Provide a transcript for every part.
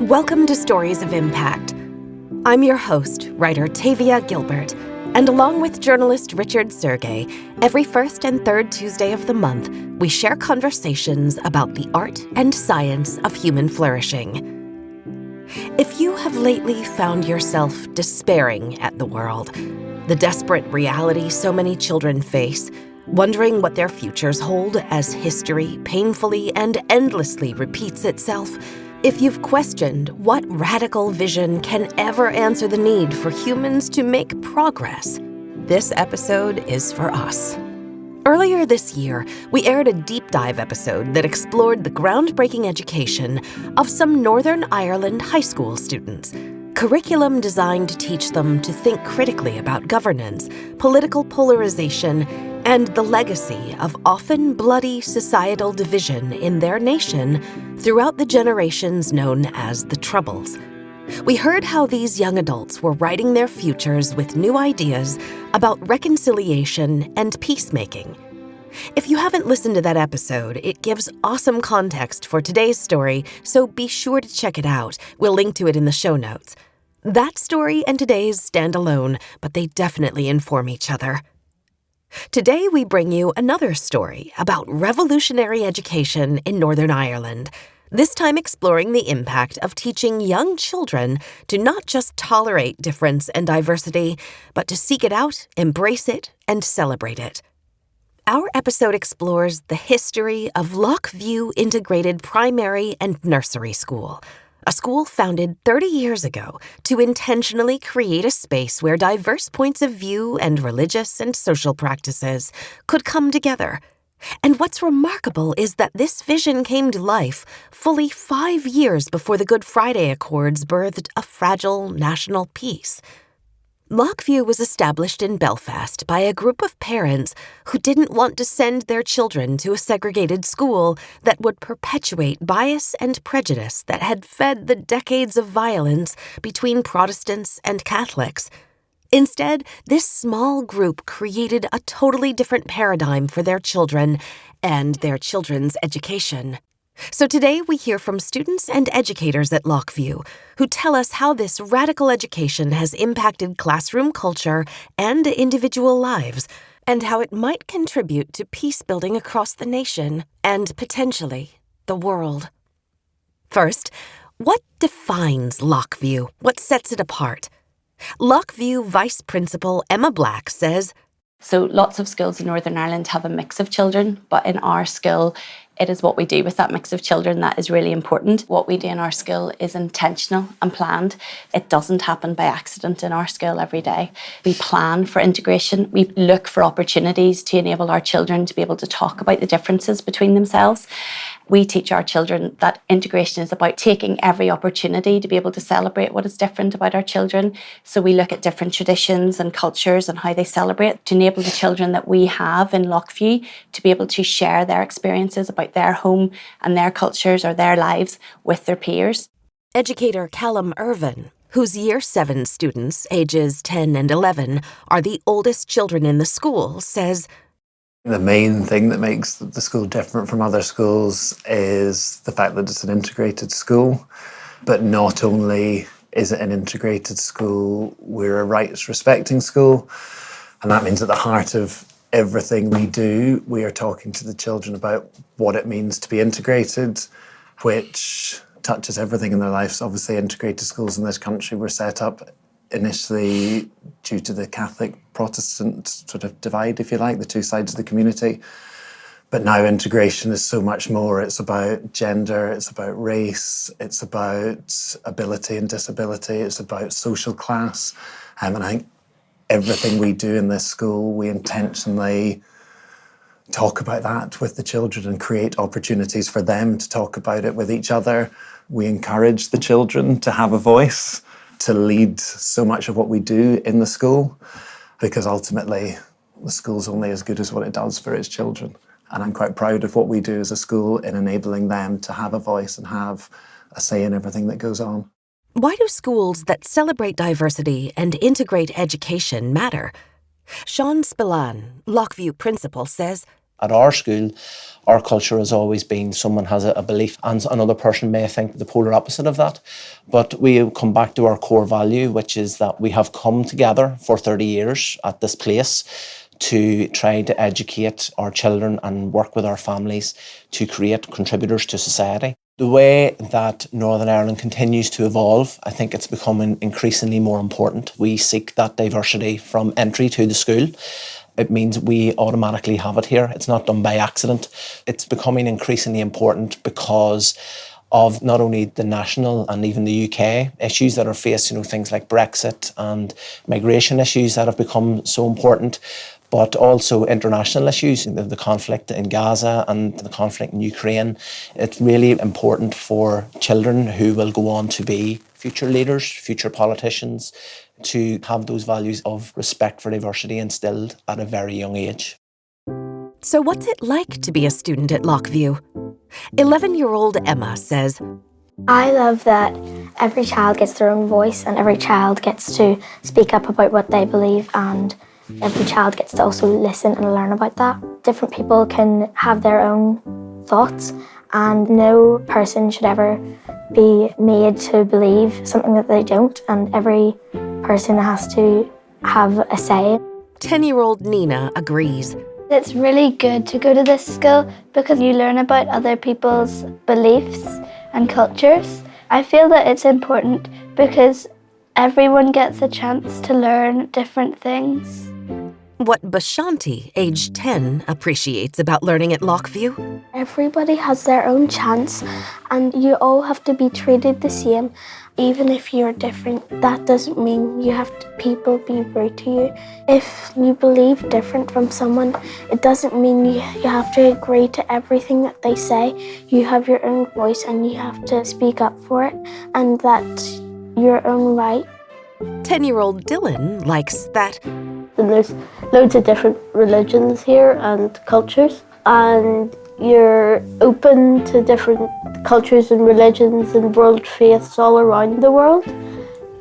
Welcome to Stories of Impact. I'm your host, writer Tavia Gilbert, and along with journalist Richard Sergey, every first and third Tuesday of the month, we share conversations about the art and science of human flourishing. If you have lately found yourself despairing at the world, the desperate reality so many children face, wondering what their futures hold as history painfully and endlessly repeats itself, if you've questioned what radical vision can ever answer the need for humans to make progress, this episode is for us. Earlier this year, we aired a deep dive episode that explored the groundbreaking education of some Northern Ireland high school students. Curriculum designed to teach them to think critically about governance, political polarization, and the legacy of often bloody societal division in their nation throughout the generations known as the Troubles. We heard how these young adults were writing their futures with new ideas about reconciliation and peacemaking. If you haven't listened to that episode, it gives awesome context for today's story, so be sure to check it out. We'll link to it in the show notes. That story and today's stand alone, but they definitely inform each other. Today, we bring you another story about revolutionary education in Northern Ireland, this time exploring the impact of teaching young children to not just tolerate difference and diversity, but to seek it out, embrace it, and celebrate it. Our episode explores the history of Lough View Integrated Primary and Nursery School, a school founded 30 years ago to intentionally create a space where diverse points of view and religious and social practices could come together. And what's remarkable is that this vision came to life fully 5 years before the Good Friday Accords birthed a fragile national peace. Lough View was established in Belfast by a group of parents who didn't want to send their children to a segregated school that would perpetuate bias and prejudice that had fed the decades of violence between Protestants and Catholics. Instead, this small group created a totally different paradigm for their children and their children's education. So today we hear from students and educators at Lough View who tell us how this radical education has impacted classroom culture and individual lives, and how it might contribute to peace building across the nation and, potentially, the world. First, what defines Lough View? What sets it apart? Lough View Vice Principal Emma Black says, So lots of schools in Northern Ireland have a mix of children, but in our school, it is what we do with that mix of children that is really important. What we do in our school is intentional and planned. It doesn't happen by accident in our school every day. We plan for integration. We look for opportunities to enable our children to be able to talk about the differences between themselves. We teach our children that integration is about taking every opportunity to be able to celebrate what is different about our children. So we look at different traditions and cultures and how they celebrate to enable the children that we have in Lough View to be able to share their experiences about their home and their cultures or their lives with their peers. Educator Calum Irvine, whose Year 7 students, ages 10 and 11, are the oldest children in the school, says, the main thing that makes the school different from other schools is the fact that it's an integrated school. But not only is it an integrated school, we're a rights-respecting school. And that means at the heart of everything we do, we are talking to the children about what it means to be integrated, which touches everything in their lives. Obviously, integrated schools in this country were set up initially due to the Catholic-Protestant sort of divide, if you like, the two sides of the community. But now integration is so much more. It's about gender, it's about race, it's about ability and disability, it's about social class. And I think everything we do in this school, we intentionally talk about that with the children and create opportunities for them to talk about it with each other. We encourage the children to have a voice, to lead so much of what we do in the school, because ultimately the school's only as good as what it does for its children. And I'm quite proud of what we do as a school in enabling them to have a voice and have a say in everything that goes on. why do schools that celebrate diversity and integrate education matter? Spillane, Lough View principal, says, At our school, our culture has always been someone has a belief and another person may think the polar opposite of that. But we come back to our core value, which is that we have come together for 30 years at this place to try to educate our children and work with our families to create contributors to society. The way that Northern Ireland continues to evolve, I think it's becoming increasingly more important. We seek that diversity from entry to the school. It means we automatically have it here. It's not done by accident. It's becoming increasingly important because of not only the national and even the UK issues that are faced, things like Brexit and migration issues that have become so important, but also international issues, the conflict in Gaza and the conflict in Ukraine. It's really important for children who will go on to be future leaders, future politicians, to have those values of respect for diversity instilled at a very young age. So what's it like to be a student at Lough View? 11-year-old Emma says, I love that every child gets their own voice and every child gets to speak up about what they believe, and every child gets to also listen and learn about that. Different people can have their own thoughts and no person should ever be made to believe something that they don't, and every person has to have a say. 10-year-old Nina agrees. It's really good to go to this school because you learn about other people's beliefs and cultures. I feel that it's important because everyone gets a chance to learn different things. What Bashanti, age 10, appreciates about learning at Lough View? Everybody has their own chance and you all have to be treated the same. Even if you're different, that doesn't mean people be rude to you. If you believe different from someone, it doesn't mean you have to agree to everything that they say. You have your own voice and you have to speak up for it, and that's your own right. 10-year-old Dylan likes that. And there's loads of different religions here and cultures, and you're open to different cultures and religions and world faiths all around the world.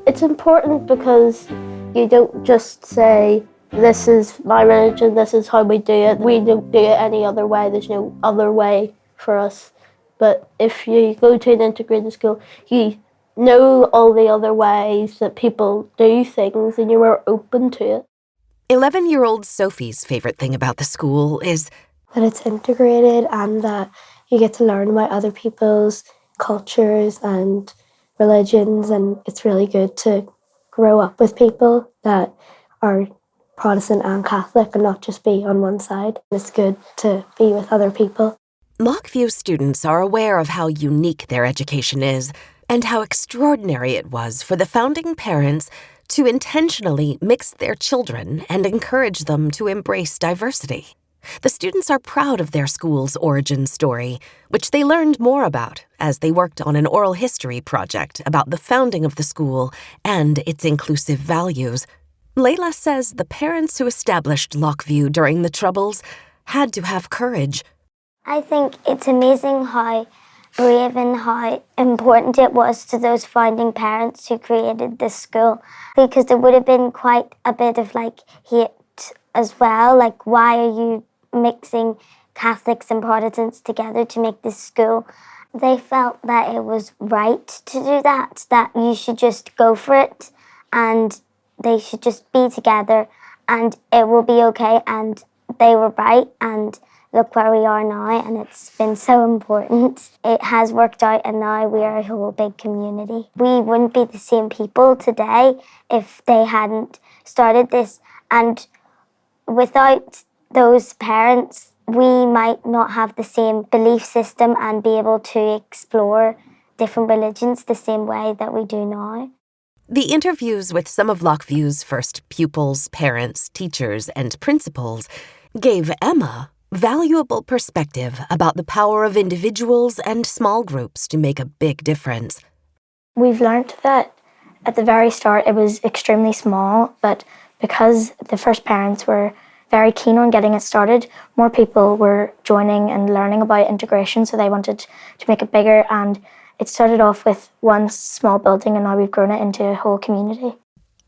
It's important because you don't just say, this is my religion, this is how we do it. We don't do it any other way, there's no other way for us. But if you go to an integrated school, you know all the other ways that people do things and you're more open to it. 11-year-old Sophie's favourite thing about the school is that it's integrated and that you get to learn about other people's cultures and religions, and it's really good to grow up with people that are Protestant and Catholic and not just be on one side. It's good to be with other people. Lough View students are aware of how unique their education is and how extraordinary it was for the founding parents to intentionally mix their children and encourage them to embrace diversity. The students are proud of their school's origin story, which they learned more about as they worked on an oral history project about the founding of the school and its inclusive values. Layla says the parents who established Lough View during the Troubles had to have courage. I think it's amazing how brave and how important it was to those founding parents who created this school, because there would have been quite a bit of hate as well, why are you mixing Catholics and Protestants together to make this school? They felt that it was right to do that you should just go for it and they should just be together and it will be okay, and they were right, and look where we are now, and it's been so important. It has worked out and now we are a whole big community. We wouldn't be the same people today if they hadn't started this, and without those parents, we might not have the same belief system and be able to explore different religions the same way that we do now. The interviews with some of Lough View's first pupils, parents, teachers, and principals gave Emma valuable perspective about the power of individuals and small groups to make a big difference. We've learned that at the very start it was extremely small, but because the first parents were very keen on getting it started, more people were joining and learning about integration, so they wanted to make it bigger, and it started off with one small building and now we've grown it into a whole community.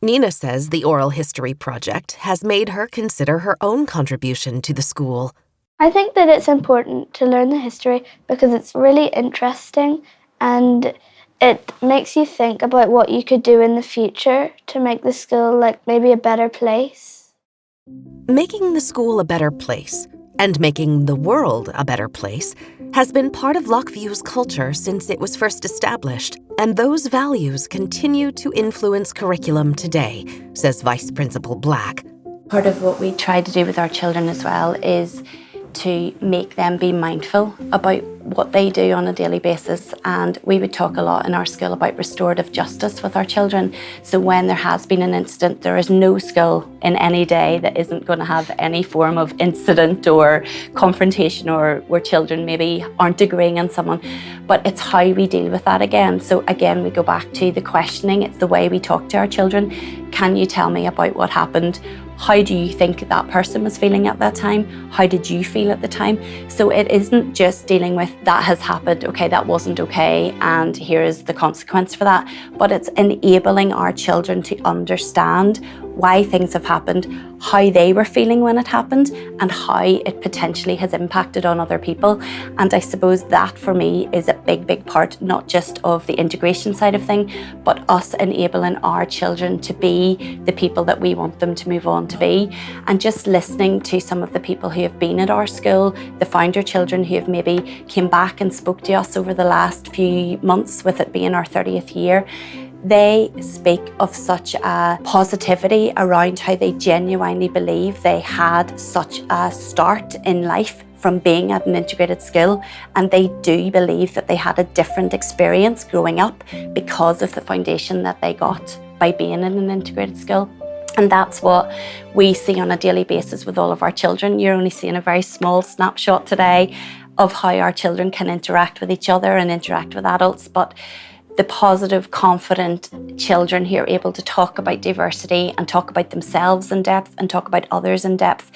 Nina says the oral history project has made her consider her own contribution to the school. I think that it's important to learn the history because it's really interesting and it makes you think about what you could do in the future to make the school like maybe a better place. Making the school a better place and making the world a better place has been part of Lough View's culture since it was first established, and those values continue to influence curriculum today, says Vice Principal Black. Part of what we try to do with our children as well is to make them be mindful about what they do on a daily basis, and we would talk a lot in our school about restorative justice with our children. So when there has been an incident, there is no school in any day that isn't going to have any form of incident or confrontation or where children maybe aren't agreeing on someone, but it's how we deal with that again. So again, we go back to the questioning. It's the way we talk to our children. Can you tell me about what happened? How do you think that person was feeling at that time? How did you feel at the time? So it isn't just dealing with that has happened, okay, that wasn't okay, and here is the consequence for that. But it's enabling our children to understand why things have happened, how they were feeling when it happened, and how it potentially has impacted on other people. And I suppose that for me is a big, big part, not just of the integration side of thing, but us enabling our children to be the people that we want them to move on to be. And just listening to some of the people who have been at our school, the founder children who have maybe came back and spoke to us over the last few months, with it being our 30th year, they speak of such a positivity around how they genuinely believe they had such a start in life from being at an integrated school, and they do believe that they had a different experience growing up because of the foundation that they got by being in an integrated school. And that's what we see on a daily basis with all of our children. You're only seeing a very small snapshot today of how our children can interact with each other and interact with adults, but the positive, confident children who are able to talk about diversity and talk about themselves in depth and talk about others in depth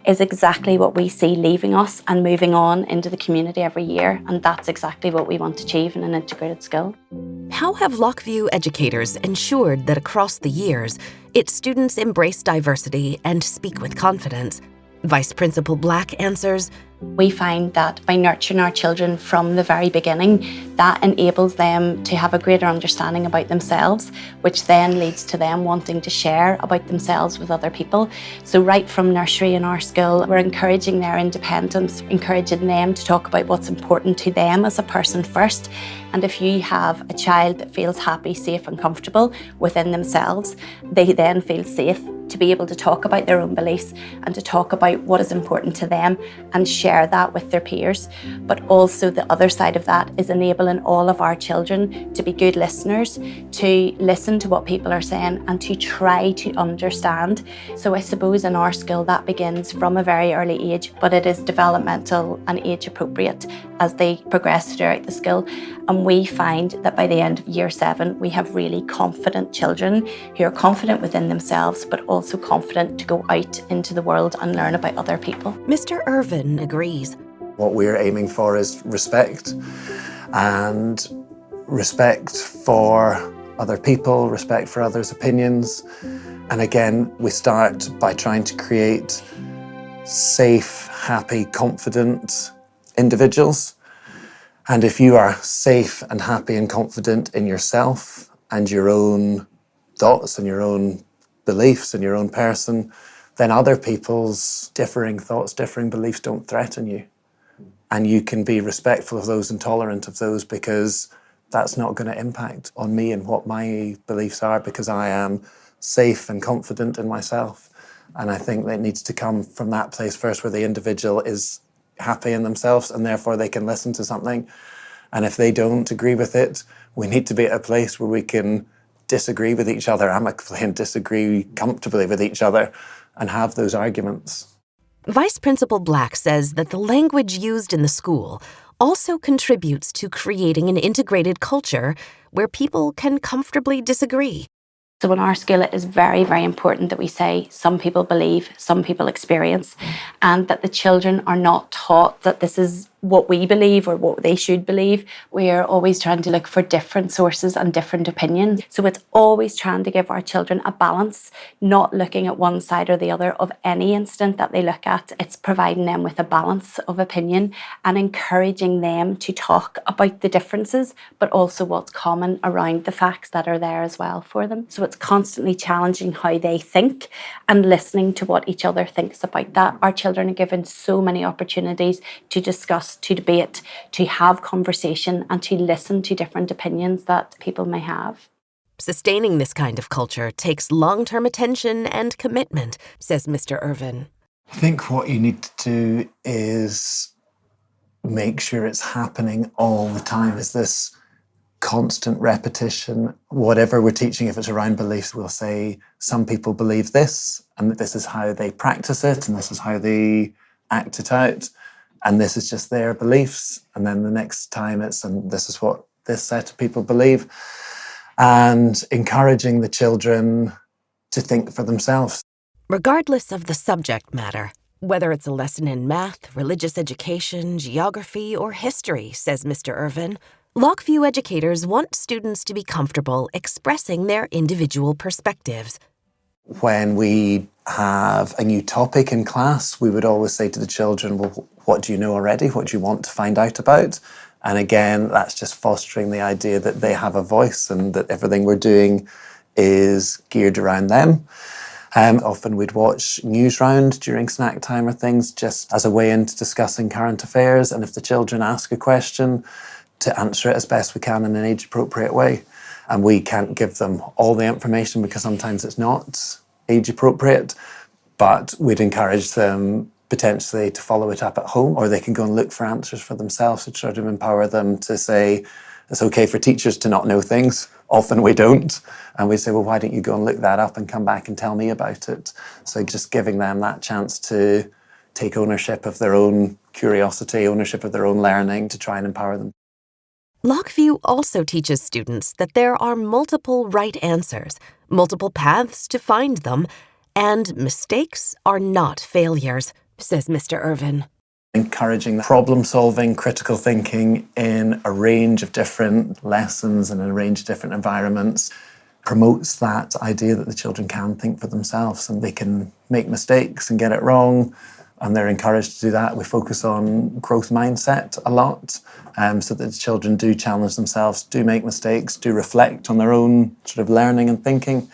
is exactly what we see leaving us and moving on into the community every year. And that's exactly what we want to achieve in an integrated school. How have Lough View educators ensured that across the years, its students embrace diversity and speak with confidence? Vice Principal Black answers, we find that by nurturing our children from the very beginning, that enables them to have a greater understanding about themselves, which then leads to them wanting to share about themselves with other people. So right from nursery in our school, we're encouraging their independence, encouraging them to talk about what's important to them as a person first. And if you have a child that feels happy, safe and comfortable within themselves, they then feel safe to be able to talk about their own beliefs and to talk about what is important to them and share that with their peers. But also the other side of that is enabling all of our children to be good listeners, to listen to what people are saying and to try to understand. So I suppose in our school that begins from a very early age, but it is developmental and age appropriate as they progress throughout the school. And we find that by the end of year 7, we have really confident children who are confident within themselves, but also confident to go out into the world and learn about other people. Mr. Irvine agrees. What we're aiming for is respect, and respect for other people, respect for others' opinions. And again, we start by trying to create safe, happy, confident individuals. And if you are safe and happy and confident in yourself and your own thoughts and your own beliefs and your own person, then other people's differing thoughts, differing beliefs don't threaten you. And you can be respectful of those and tolerant of those, because that's not going to impact on me and what my beliefs are, because I am safe and confident in myself. And I think that needs to come from that place first, where the individual is happy in themselves and therefore they can listen to something. And if they don't agree with it, we need to be at a place where we can disagree with each other amicably and disagree comfortably with each other and have those arguments. Vice Principal Black says that the language used in the school also contributes to creating an integrated culture where people can comfortably disagree. So in our school, it is very, very important that we say some people believe, some people experience, and that the children are not taught that this is what we believe or what they should believe. We're always trying to look for different sources and different opinions. So it's always trying to give our children a balance, not looking at one side or the other of any incident that they look at. It's providing them with a balance of opinion and encouraging them to talk about the differences, but also what's common around the facts that are there as well for them. So it's constantly challenging how they think and listening to what each other thinks about that. Our children are given so many opportunities to discuss, to debate, to have conversation and to listen to different opinions that people may have. Sustaining this kind of culture takes long-term attention and commitment, says Mr. Irvine. I think what you need to do is make sure it's happening all the time. Is this constant repetition? Whatever we're teaching, if it's around beliefs, we'll say some people believe this and this is how they practice it and this is how they act it out. And this is just their beliefs. And then the next time and this is what this set of people believe. And encouraging the children to think for themselves. Regardless of the subject matter, whether it's a lesson in math, religious education, geography, or history, says Mr. Irvine, Lough View educators want students to be comfortable expressing their individual perspectives. When we have a new topic in class, we would always say to the children, well, what do you know already? What do you want to find out about? And again, that's just fostering the idea that they have a voice and that everything we're doing is geared around them. Often we'd watch News Round during snack time or things just as a way into discussing current affairs. And if the children ask a question, to answer it as best we can in an age-appropriate way. And we can't give them all the information because sometimes it's not age-appropriate, but we'd encourage them potentially to follow it up at home, or they can go and look for answers for themselves to try to empower them to say, it's okay for teachers to not know things. Often we don't. And we say, well, why don't you go and look that up and come back and tell me about it? So just giving them that chance to take ownership of their own curiosity, ownership of their own learning, to try and empower them. Lough View also teaches students that there are multiple right answers, multiple paths to find them, and mistakes are not failures, says Mr. Irvine. Encouraging problem-solving, critical thinking in a range of different lessons and in a range of different environments promotes that idea that the children can think for themselves and they can make mistakes and get it wrong, and they're encouraged to do that. We focus on growth mindset a lot, so that the children do challenge themselves, do make mistakes, do reflect on their own sort of learning and thinking.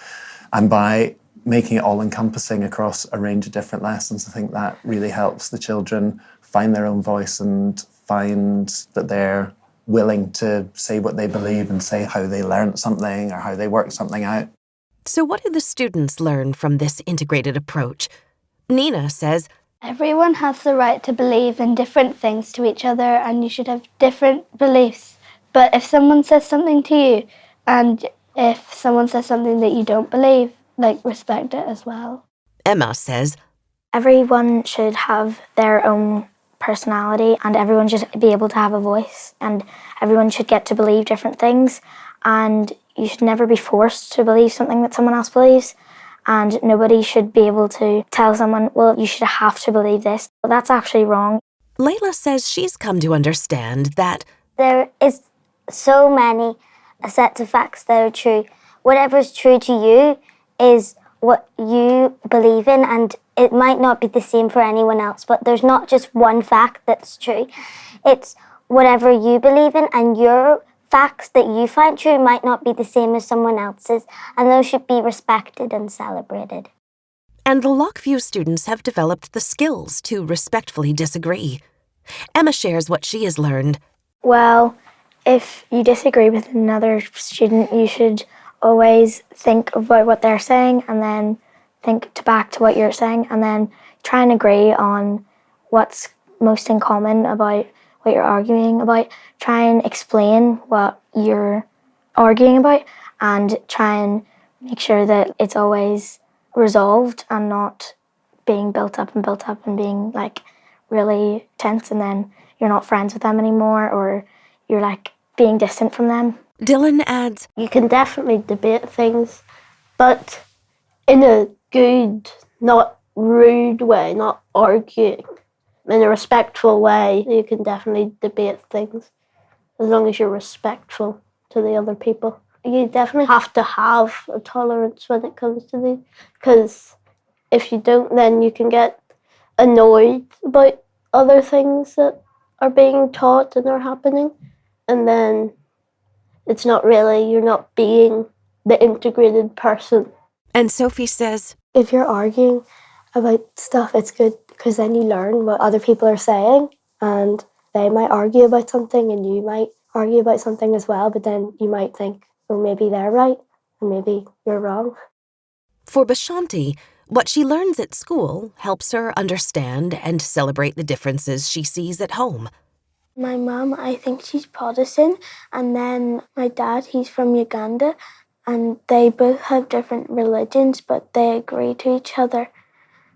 And by making it all-encompassing across a range of different lessons, I think that really helps the children find their own voice and find that they're willing to say what they believe and say how they learned something or how they worked something out. So what do the students learn from this integrated approach? Nina says, everyone has the right to believe in different things to each other, and you should have different beliefs. But if someone says something to you, and if someone says something that you don't believe, respect it as well. Emma says, everyone should have their own personality and everyone should be able to have a voice and everyone should get to believe different things, and you should never be forced to believe something that someone else believes. And nobody should be able to tell someone, well, you should have to believe this. Well, that's actually wrong. Layla says she's come to understand that there is so many sets of facts that are true. Whatever's true to you is what you believe in, and it might not be the same for anyone else, but there's not just one fact that's true. It's whatever you believe in, and your facts that you find true might not be the same as someone else's, and those should be respected and celebrated. And the Lough View students have developed the skills to respectfully disagree. Emma shares what she has learned. Well, if you disagree with another student, you should always think about what they're saying and then think back to what you're saying and then try and agree on what's most in common about what you're arguing about. Try and explain what you're arguing about and try and make sure that it's always resolved and not being built up and being really tense, and then you're not friends with them anymore or you're being distant from them. Dylan adds, you can definitely debate things, but in a good, not rude way, not arguing. in a respectful way. You can definitely debate things as long as you're respectful to the other people. You definitely have to have a tolerance when it comes to these, because if you don't, then you can get annoyed about other things that are being taught and are happening, and then it's not really, you're not being the integrated person. And Sophie says, if you're arguing about stuff, it's good because then you learn what other people are saying, and they might argue about something and you might argue about something as well, but then you might think, well, maybe they're right and maybe you're wrong. For Bashanti, what she learns at school helps her understand and celebrate the differences she sees at home. My mum, I think she's Protestant, and then my dad, he's from Uganda, and they both have different religions, but they agree to each other.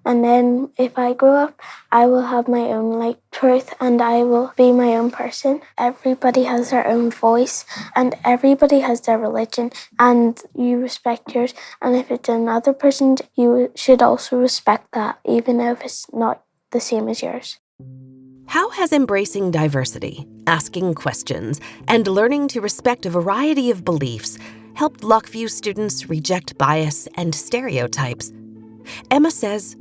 And then if I grow up, I will have my own truth, and I will be my own person. Everybody has their own voice, and everybody has their religion, and you respect yours. And if it's another person, you should also respect that, even if it's not the same as yours. How has embracing diversity, asking questions, and learning to respect a variety of beliefs helped Lough View students reject bias and stereotypes? Emma says,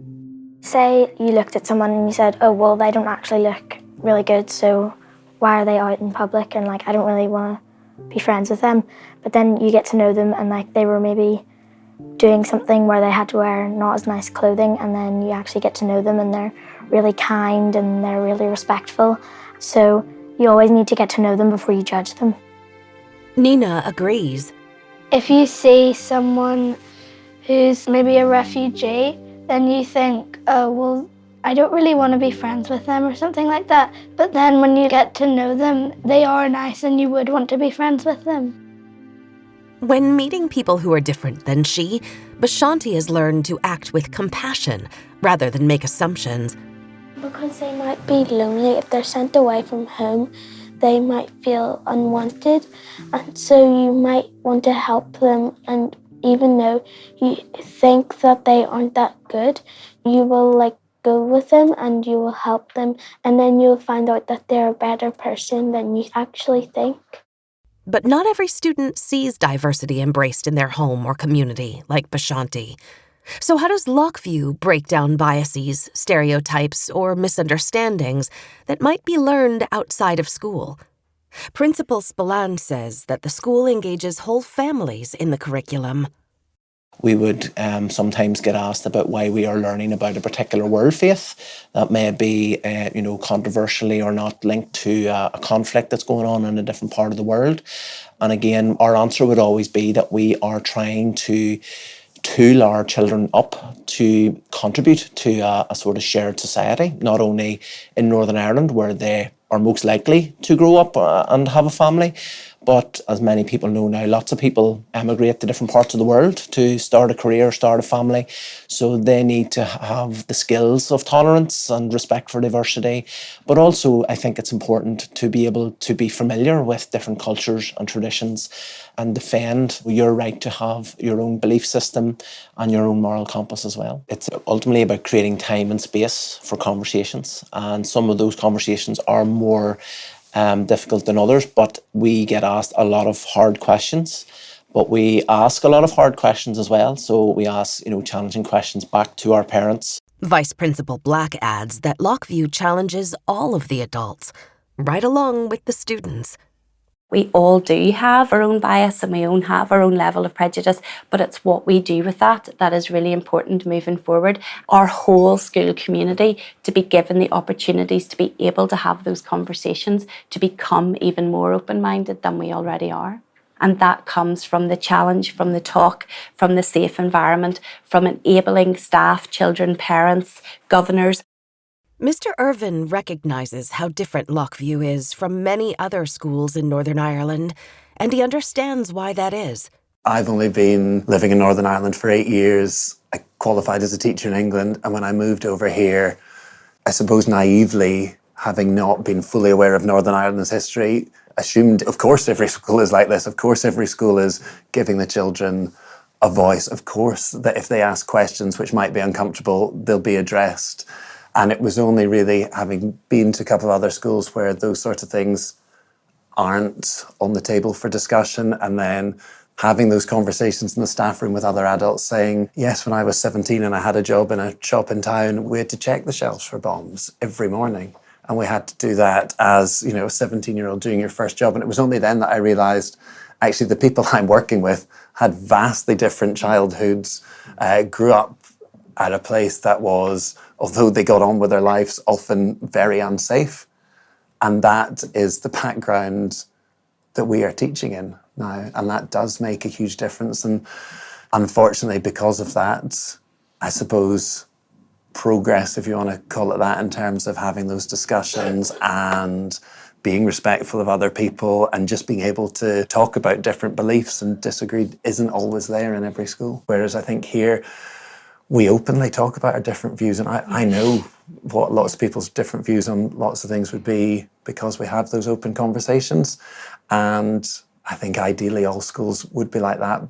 say you looked at someone and you said, oh, well, they don't actually look really good, so why are they out in public? And I don't really want to be friends with them. But then you get to know them, and they were maybe doing something where they had to wear not as nice clothing, and then you actually get to know them, and they're really kind and they're really respectful. So you always need to get to know them before you judge them. Nina agrees. If you see someone who's maybe a refugee, then you think, oh, well, I don't really want to be friends with them or something like that. But then when you get to know them, they are nice and you would want to be friends with them. When meeting people who are different than she, Bashanti has learned to act with compassion rather than make assumptions. Because they might be lonely. If they're sent away from home, they might feel unwanted. And so you might want to help them, and even though you think that they aren't that good, you will go with them and you will help them, and then you'll find out that they're a better person than you actually think. But not every student sees diversity embraced in their home or community, like Bashanti. So how does Lough View break down biases, stereotypes, or misunderstandings that might be learned outside of school? Principal Spillane says that the school engages whole families in the curriculum. We would sometimes get asked about why we are learning about a particular world faith that may be, controversially or not linked to a conflict that's going on in a different part of the world. And again, our answer would always be that we are trying to tool our children up to contribute to a sort of shared society, not only in Northern Ireland, where they are most likely to grow up and have a family, but as many people know now, lots of people emigrate to different parts of the world to start a career, start a family. So they need to have the skills of tolerance and respect for diversity. But also, I think it's important to be able to be familiar with different cultures and traditions and defend your right to have your own belief system and your own moral compass as well. It's ultimately about creating time and space for conversations. And some of those conversations are more difficult than others, but we get asked a lot of hard questions, but we ask a lot of hard questions as well. So we ask, challenging questions back to our parents. Vice Principal Black adds that Lough View challenges all of the adults, right along with the students. We all do have our own bias and we all have our own level of prejudice, but it's what we do with that that is really important moving forward. Our whole school community to be given the opportunities to be able to have those conversations, to become even more open-minded than we already are. And that comes from the challenge, from the talk, from the safe environment, from enabling staff, children, parents, governors. Mr. Irvine recognises how different Lough View is from many other schools in Northern Ireland, and he understands why that is. I've only been living in Northern Ireland for 8 years. I qualified as a teacher in England, and when I moved over here, I suppose naively, having not been fully aware of Northern Ireland's history, assumed, of course, every school is like this. Of course, every school is giving the children a voice. Of course, that if they ask questions which might be uncomfortable, they'll be addressed. And it was only really having been to a couple of other schools where those sorts of things aren't on the table for discussion, and then having those conversations in the staff room with other adults saying, yes, when I was 17 and I had a job in a shop in town, we had to check the shelves for bombs every morning. And we had to do that as, you know, a 17-year-old doing your first job. And it was only then that I realised, actually, the people I'm working with had vastly different childhoods, grew up at a place that was, although they got on with their lives, often very unsafe. And that is the background that we are teaching in now. And that does make a huge difference. And unfortunately, because of that, I suppose progress, if you want to call it that, in terms of having those discussions and being respectful of other people and just being able to talk about different beliefs and disagree, isn't always there in every school. Whereas I think here, we openly talk about our different views, and I know what lots of people's different views on lots of things would be because we have those open conversations. And I think ideally all schools would be like that,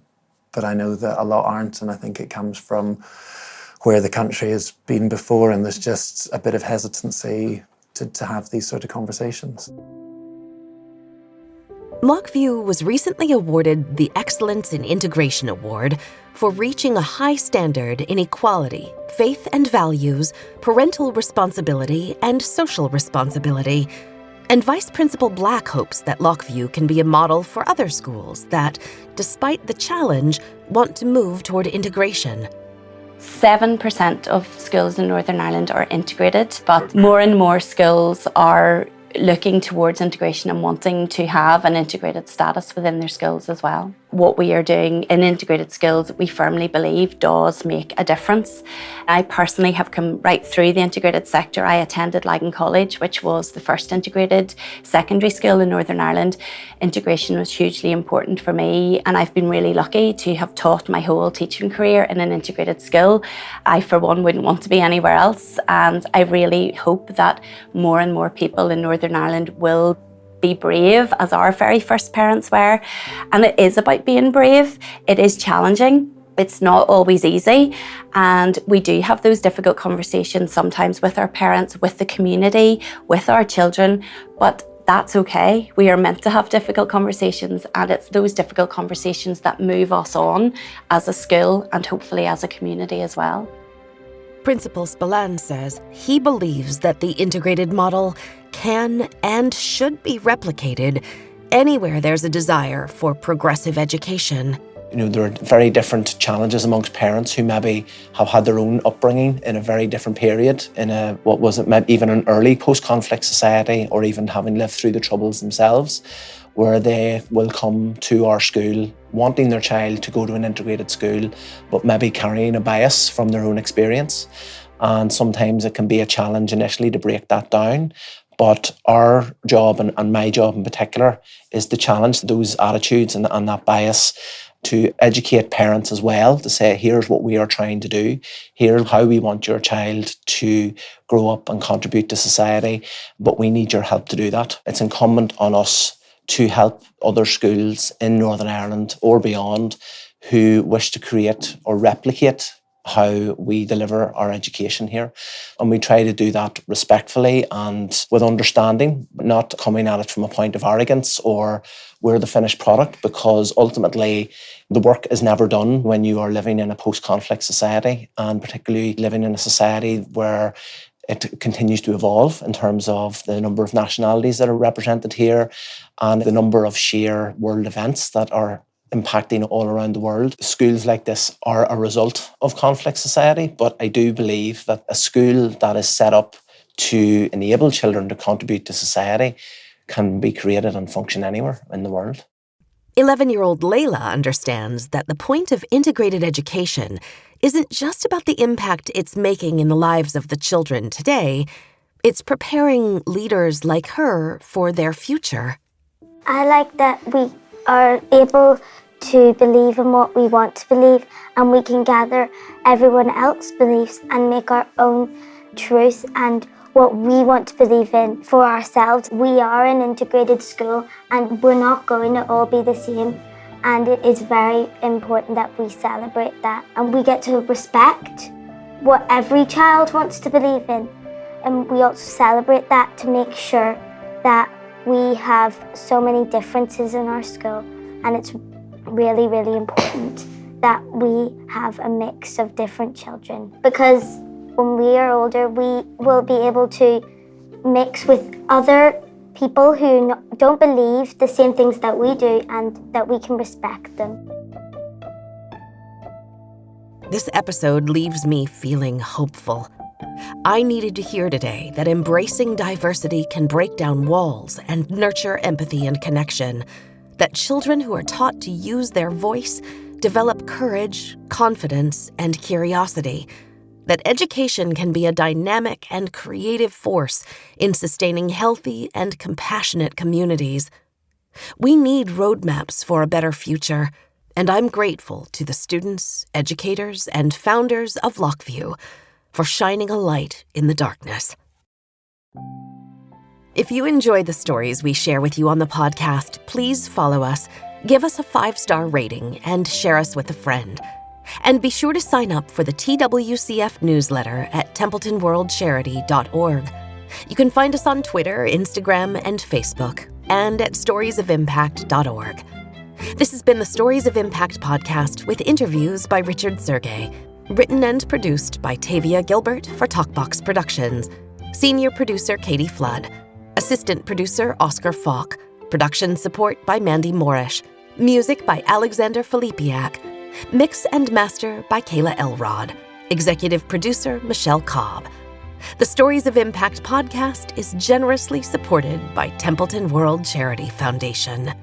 but I know that a lot aren't, and I think it comes from where the country has been before, and there's just a bit of hesitancy to have these sort of conversations. Lough View was recently awarded the Excellence in Integration Award for reaching a high standard in equality, faith and values, parental responsibility, and social responsibility. And Vice Principal Black hopes that Lough View can be a model for other schools that, despite the challenge, want to move toward integration. 7% of schools in Northern Ireland are integrated, but more and more schools are looking towards integration and wanting to have an integrated status within their schools as well. What we are doing in integrated schools, we firmly believe, does make a difference. I personally have come right through the integrated sector. I attended Lough College, which was the first integrated secondary school in Northern Ireland. Integration was hugely important for me, and I've been really lucky to have taught my whole teaching career in an integrated school. I, for one, wouldn't want to be anywhere else, and I really hope that more and more people in Northern Ireland will be brave, as our very first parents were. And it is about being brave. It is challenging. It's not always easy. And we do have those difficult conversations sometimes with our parents, with the community, with our children, but that's okay. We are meant to have difficult conversations, and it's those difficult conversations that move us on as a school and hopefully as a community as well. Principal Spillane says he believes that the integrated model can and should be replicated anywhere there's a desire for progressive education. You know, there are very different challenges amongst parents who maybe have had their own upbringing in a very different period, in maybe even an early post-conflict society, or even having lived through the Troubles themselves, where they will come to our school wanting their child to go to an integrated school, but maybe carrying a bias from their own experience. And sometimes it can be a challenge initially to break that down. But our job, and my job in particular, is to challenge those attitudes and that bias, to educate parents as well, to say, here's what we are trying to do, here's how we want your child to grow up and contribute to society, but we need your help to do that. It's incumbent on us to help other schools in Northern Ireland or beyond who wish to create or replicate how we deliver our education here. And we try to do that respectfully and with understanding, but not coming at it from a point of arrogance or we're the finished product, because ultimately the work is never done when you are living in a post-conflict society, and particularly living in a society where it continues to evolve in terms of the number of nationalities that are represented here and the number of sheer world events that are impacting all around the world. Schools like this are a result of conflict society, but I do believe that a school that is set up to enable children to contribute to society can be created and function anywhere in the world. 11-year-old Layla understands that the point of integrated education isn't just about the impact it's making in the lives of the children today, it's preparing leaders like her for their future. I like that we are able to believe in what we want to believe, and we can gather everyone else's beliefs and make our own truth and what we want to believe in for ourselves. We are an integrated school and we're not going to all be the same, and it is very important that we celebrate that and we get to respect what every child wants to believe in, And we also celebrate that to make sure that we have so many differences in our school, and it's really, really important that we have a mix of different children, because when we are older, we will be able to mix with other people who don't believe the same things that we do, and that we can respect them. This episode leaves me feeling hopeful. I needed to hear today that embracing diversity can break down walls and nurture empathy and connection, that children who are taught to use their voice develop courage, confidence, and curiosity, that education can be a dynamic and creative force in sustaining healthy and compassionate communities. We need roadmaps for a better future, and I'm grateful to the students, educators, and founders of Lough View for shining a light in the darkness. If you enjoy the stories we share with you on the podcast, please follow us, give us a 5-star rating, and share us with a friend. And be sure to sign up for the TWCF newsletter at templetonworldcharity.org. You can find us on Twitter, Instagram, and Facebook, and at storiesofimpact.org. This has been the Stories of Impact podcast with interviews by Richard Sergey, written and produced by Tavia Gilbert for Talkbox Productions, senior producer Katie Flood, assistant producer Oscar Falk, production support by Mandy Moorish, music by Alexander Filipiak, mix and master by Kayla Elrod, executive producer Michelle Cobb. The Stories of Impact podcast is generously supported by Templeton World Charity Foundation.